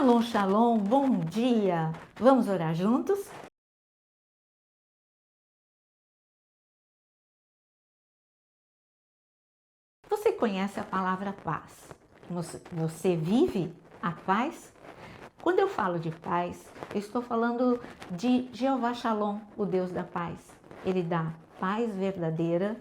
Shalom, shalom, bom dia! Vamos orar juntos? Você conhece a palavra paz? Você vive a paz? Quando eu falo de paz, eu estou falando de Jeová Shalom, o Deus da paz. Ele dá paz verdadeira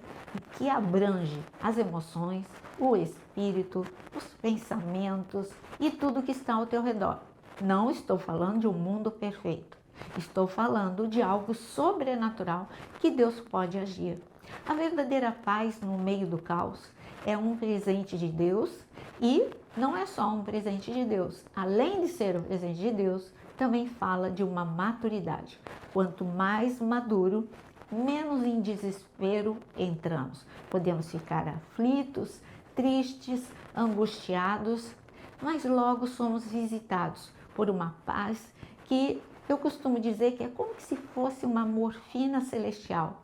que abrange as emoções, o espírito, os pensamentos e tudo que está ao teu redor. Não estou falando de um mundo perfeito. Estou falando de algo sobrenatural que Deus pode agir. A verdadeira paz no meio do caos é um presente de Deus e não é só um presente de Deus. Além de ser um presente de Deus, também fala de uma maturidade. Quanto mais maduro, menos em desespero entramos. Podemos ficar aflitos, tristes, angustiados, mas logo somos visitados por uma paz que eu costumo dizer que é como se fosse uma morfina celestial.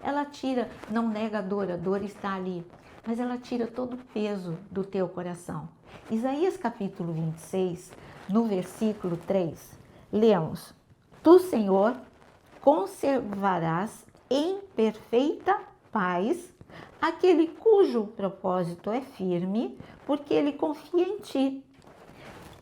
Ela tira, não nega a dor está ali, mas ela tira todo o peso do teu coração. Isaías capítulo 26, no versículo 3, lemos: Tu, Senhor, conservarás em perfeita paz aquele cujo propósito é firme, porque ele confia em ti.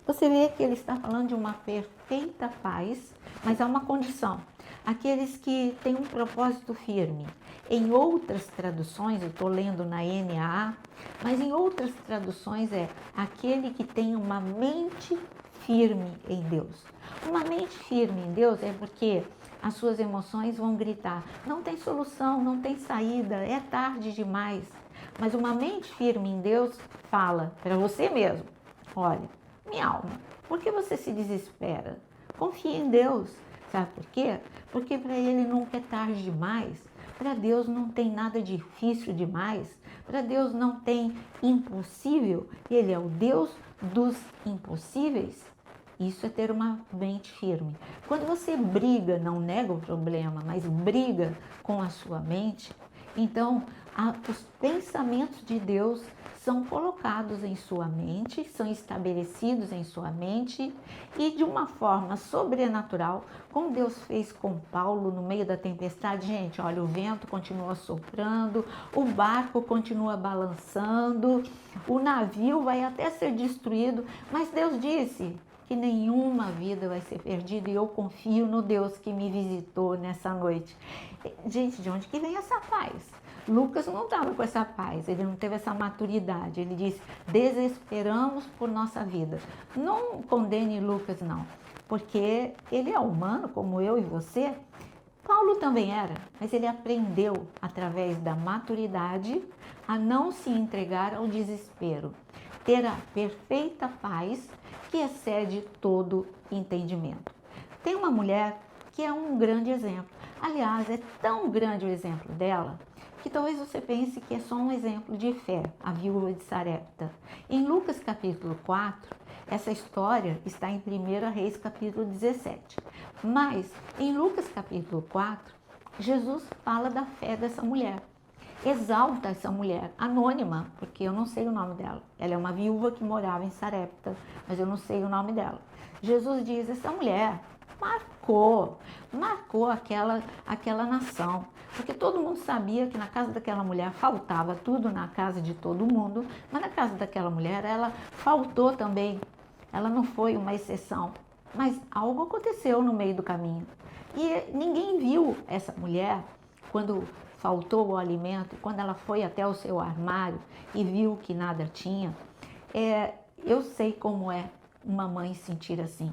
Você vê que ele está falando de uma perfeita paz, mas há uma condição. Aqueles que têm um propósito firme. Em outras traduções, eu estou lendo na NAA, mas em outras traduções é aquele que tem uma mente firme em Deus. Uma mente firme em Deus é porque as suas emoções vão gritar: não tem solução, não tem saída, é tarde demais. Mas uma mente firme em Deus fala para você mesmo: olha, minha alma, por que você se desespera? Confia em Deus. Sabe por quê? Porque para Ele nunca é tarde demais. Para Deus não tem nada difícil demais. Para Deus não tem impossível. Ele é o Deus dos impossíveis. Isso é ter uma mente firme. Quando você briga, não nega o problema, mas briga com a sua mente, então os pensamentos de Deus são colocados em sua mente, são estabelecidos em sua mente e de uma forma sobrenatural, como Deus fez com Paulo no meio da tempestade. Gente, olha, o vento continua soprando, o barco continua balançando, o navio vai até ser destruído, mas Deus disse que nenhuma vida vai ser perdida e eu confio no Deus que me visitou nessa noite. Gente, de onde que vem essa paz? Lucas não estava com essa paz, ele não teve essa maturidade. Ele disse: desesperamos por nossa vida. Não condene Lucas, não, porque ele é humano como eu e você. Paulo também era, mas ele aprendeu através da maturidade a não se entregar ao desespero, ter a perfeita paz que excede todo entendimento. Tem uma mulher que é um grande exemplo. Aliás, é tão grande o exemplo dela que talvez você pense que é só um exemplo de fé, a viúva de Sarepta. Em Lucas capítulo 4, essa história está em 1 Reis capítulo 17. Mas em Lucas capítulo 4, Jesus fala da fé dessa mulher. Exalta essa mulher, anônima, porque eu não sei o nome dela. Ela é uma viúva que morava em Sarepta, mas eu não sei o nome dela. Jesus diz: essa mulher marcou aquela nação, porque todo mundo sabia que na casa daquela mulher faltava tudo, na casa de todo mundo, mas na casa daquela mulher ela faltou também. Ela não foi uma exceção, mas algo aconteceu no meio do caminho. E ninguém viu essa mulher quando faltou o alimento, quando ela foi até o seu armário e viu que nada tinha. Eu sei como é uma mãe sentir assim,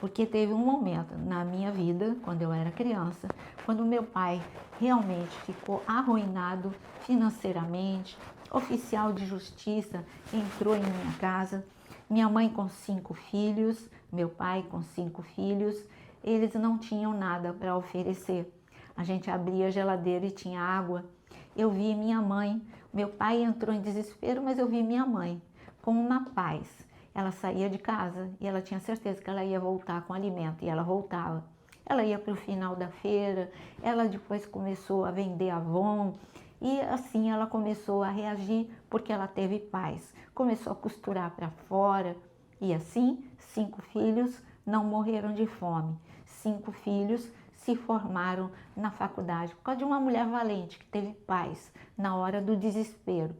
porque teve um momento na minha vida, quando eu era criança, quando meu pai realmente ficou arruinado financeiramente, oficial de justiça entrou em minha casa, minha mãe com 5 filhos, meu pai com 5 filhos, eles não tinham nada para oferecer. A gente abria a geladeira e tinha água. Eu vi minha mãe, meu pai entrou em desespero, mas eu vi minha mãe com uma paz. Ela saía de casa e ela tinha certeza que ela ia voltar com alimento, e ela voltava. Ela ia para o final da feira, ela depois começou a vender Avon, e assim ela começou a reagir porque ela teve paz. Começou a costurar para fora E assim, 5 filhos não morreram de fome. 5 filhos se formaram na faculdade, por causa de uma mulher valente que teve paz na hora do desespero.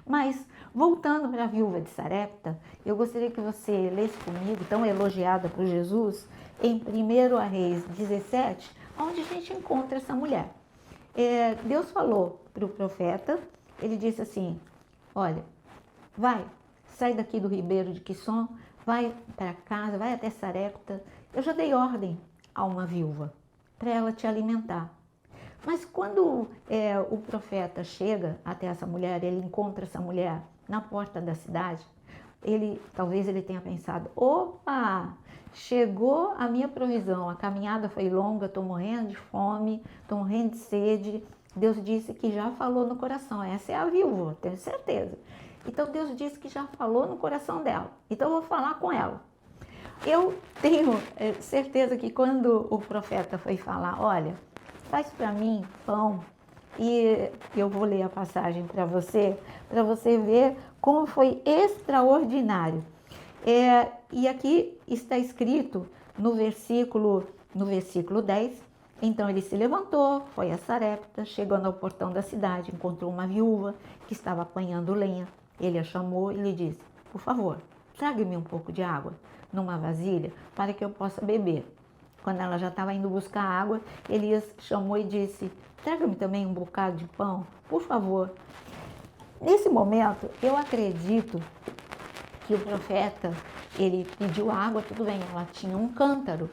Mas, voltando para a viúva de Sarepta, eu gostaria que você lesse comigo, tão elogiada por Jesus, em 1 Reis 17, onde a gente encontra essa mulher. Deus falou para o profeta, ele disse assim, olha, vai, sai daqui do ribeiro de Quisson, vai para casa, vai até Sarepta, eu já dei ordem a uma viúva, para ela te alimentar. Mas quando o profeta chega até essa mulher, ele encontra essa mulher na porta da cidade, talvez ele tenha pensado, opa, chegou a minha provisão, a caminhada foi longa, estou morrendo de fome, estou morrendo de sede. Deus disse que já falou no coração, essa é a viúva, tenho certeza. Então Deus disse que já falou no coração dela, então eu vou falar com ela. Eu tenho certeza que quando o profeta foi falar, olha, faz para mim pão, e eu vou ler a passagem para você ver como foi extraordinário. E aqui está escrito no versículo 10, então ele se levantou, foi a Sarepta, chegando ao portão da cidade, encontrou uma viúva que estava apanhando lenha. Ele a chamou e lhe disse, por favor, traga-me um pouco de água numa vasilha para que eu possa beber. Quando ela já estava indo buscar água, Elias chamou e disse, traga-me também um bocado de pão, por favor. Nesse momento, eu acredito que o profeta, ele pediu água, tudo bem, ela tinha um cântaro,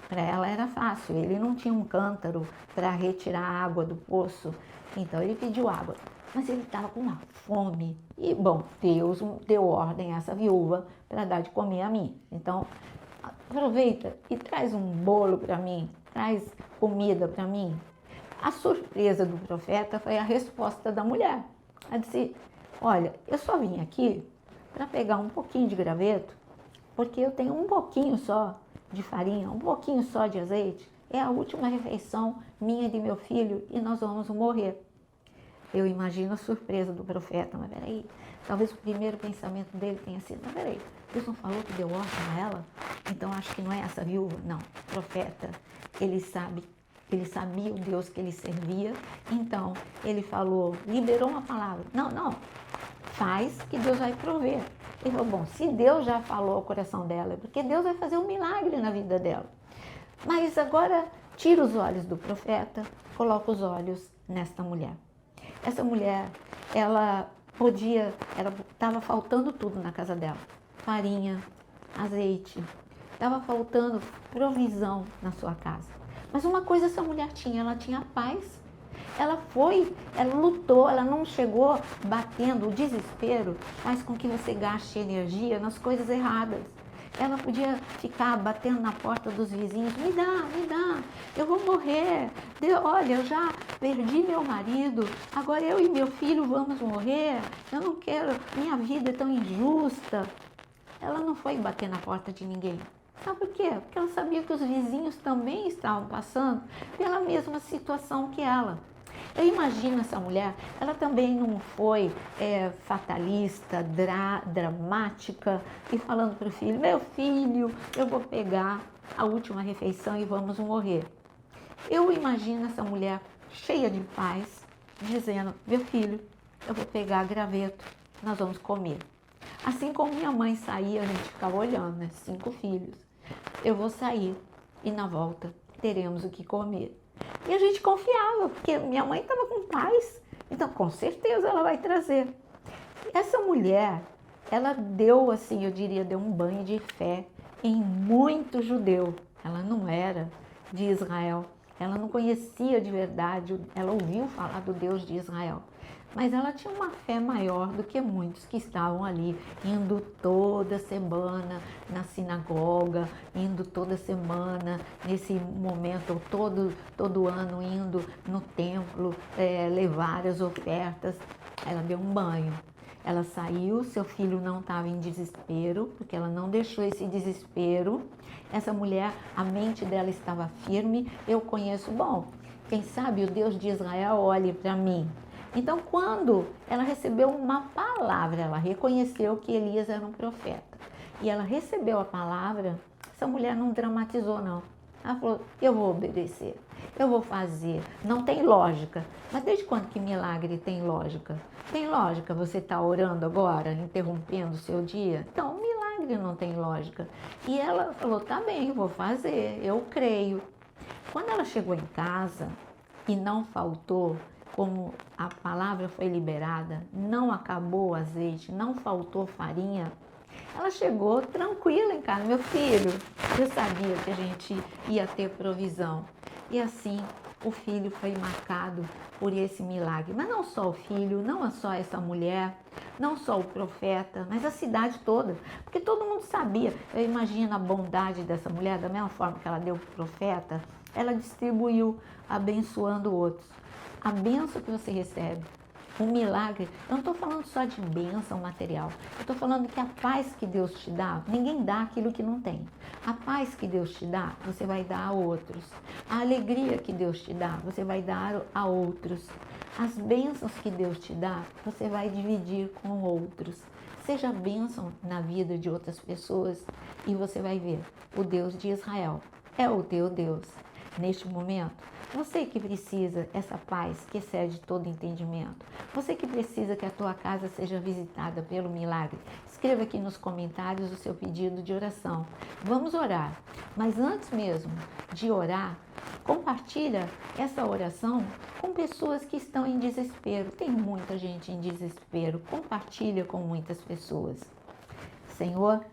para ela era fácil, ele não tinha um cântaro para retirar a água do poço, então ele pediu água. Mas ele estava com uma fome. E, bom, Deus deu ordem a essa viúva para dar de comer a mim. Então, aproveita e traz um bolo para mim, traz comida para mim. A surpresa do profeta foi a resposta da mulher. Ela disse, olha, eu só vim aqui para pegar um pouquinho de graveto, porque eu tenho um pouquinho só de farinha, um pouquinho só de azeite. É a última refeição minha e de meu filho e nós vamos morrer. Eu imagino a surpresa do profeta, mas peraí, talvez o primeiro pensamento dele tenha sido, mas peraí, Deus não falou que deu ordem a ela? Então acho que não é essa viúva, não. O profeta, ele sabia o Deus que ele servia, então ele falou, liberou uma palavra, não, faz que Deus vai prover. Ele falou, bom, se Deus já falou ao coração dela, é porque Deus vai fazer um milagre na vida dela. Mas agora, tira os olhos do profeta, coloca os olhos nesta mulher. Essa mulher, estava faltando tudo na casa dela. Farinha, azeite, estava faltando provisão na sua casa. Mas uma coisa essa mulher tinha, ela tinha paz. Ela lutou, ela não chegou batendo. O desespero faz com que você gaste energia nas coisas erradas. Ela podia ficar batendo na porta dos vizinhos, me dá, eu vou morrer. Olha, eu já perdi meu marido, agora eu e meu filho vamos morrer. Eu não quero, minha vida é tão injusta. Ela não foi bater na porta de ninguém. Sabe por quê? Porque ela sabia que os vizinhos também estavam passando pela mesma situação que ela. Eu imagino essa mulher, ela também não foi fatalista, dramática e falando para o filho, meu filho, eu vou pegar a última refeição e vamos morrer. Eu imagino essa mulher cheia de paz, dizendo, meu filho, eu vou pegar graveto, nós vamos comer. Assim como minha mãe saía, a gente ficava olhando, né? 5 filhos. Eu vou sair e na volta teremos o que comer. E a gente confiava, porque minha mãe estava com paz, então com certeza ela vai trazer. Essa mulher, ela deu assim, eu diria, deu um banho de fé em muito judeu. Ela não era de Israel, ela não conhecia de verdade, ela ouviu falar do Deus de Israel. Mas ela tinha uma fé maior do que muitos que estavam ali, indo toda semana na sinagoga, indo toda semana, nesse momento, todo ano, indo no templo, levar as ofertas. Ela deu um banho. Ela saiu, seu filho não estava em desespero, porque ela não deixou esse desespero. Essa mulher, a mente dela estava firme. Eu conheço, bom, quem sabe o Deus de Israel olhe para mim. Então, quando ela recebeu uma palavra, ela reconheceu que Elias era um profeta. e ela recebeu a palavra, essa mulher não dramatizou não. Ela falou, eu vou obedecer, eu vou fazer. Não tem lógica. Mas desde quando que milagre tem lógica? Tem lógica você estar orando agora, interrompendo o seu dia? Então, milagre não tem lógica. E ela falou, tá bem, eu vou fazer, eu creio. Quando ela chegou em casa e não faltou, como a palavra foi liberada, não acabou o azeite, não faltou farinha, ela chegou tranquila em casa. Meu filho, eu sabia que a gente ia ter provisão. E assim, o filho foi marcado por esse milagre. Mas não só o filho, não só essa mulher, não só o profeta, mas a cidade toda. Porque todo mundo sabia. Eu imagino a bondade dessa mulher, da mesma forma que ela deu para o profeta, ela distribuiu, abençoando outros. A bênção que você recebe, um milagre, eu não estou falando só de bênção material, eu estou falando que a paz que Deus te dá, ninguém dá aquilo que não tem. A paz que Deus te dá, você vai dar a outros. A alegria que Deus te dá, você vai dar a outros. As bênçãos que Deus te dá, você vai dividir com outros. Seja bênção na vida de outras pessoas e você vai ver, o Deus de Israel é o teu Deus. Neste momento, você que precisa essa paz que excede todo entendimento, você que precisa que a tua casa seja visitada pelo milagre, escreva aqui nos comentários o seu pedido de oração. Vamos orar, mas antes mesmo de orar, compartilha essa oração com pessoas que estão em desespero. Tem muita gente em desespero, compartilha com muitas pessoas. Senhor,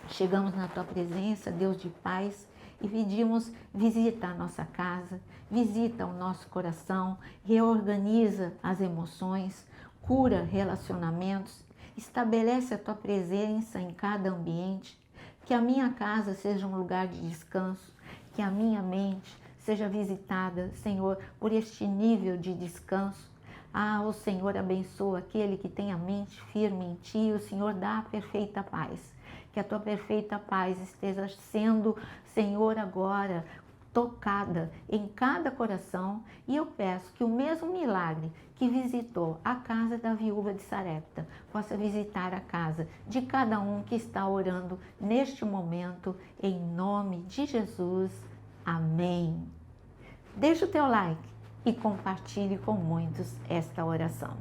chegamos na tua presença, Deus de paz, e pedimos, visita a nossa casa, visita o nosso coração, reorganiza as emoções, cura relacionamentos, estabelece a tua presença em cada ambiente, que a minha casa seja um lugar de descanso, que a minha mente seja visitada, Senhor, por este nível de descanso. Ah, o Senhor abençoa aquele que tem a mente firme em Ti, o Senhor dá a perfeita paz. Que a Tua perfeita paz esteja sendo, Senhor, agora tocada em cada coração, e eu peço que o mesmo milagre que visitou a casa da viúva de Sarepta possa visitar a casa de cada um que está orando neste momento, em nome de Jesus. Amém. Deixa o teu like e compartilhe com muitos esta oração.